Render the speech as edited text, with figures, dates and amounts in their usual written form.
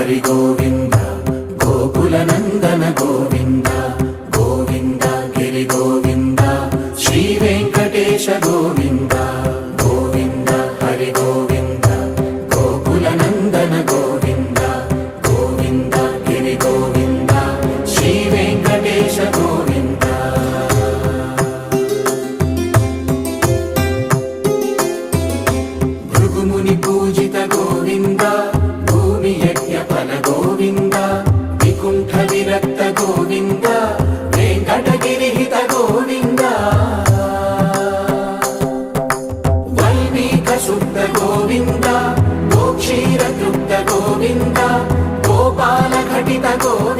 హరి గోవింద గోకుల నందన గోవింద గోవింద గిరి గోవింద శ్రీ వెంకటేశ గోవింద గోవింద హరి గోవింద గోకుల నందన గోవింద గోవింద గిరి గోవింద శ్రీ వెంకటేశ గోవింద భృగుముని పూజిత గోవింద భూమి యజ్ఞ ఫల గోవింద వికుంఠ విరక్త గోవింద వెంకటగిరిహిత గోవింద వైదిక శుద్ధ గోవింద గోక్షీర తృప్త గోవింద గోపాల ఘటిత గోవింద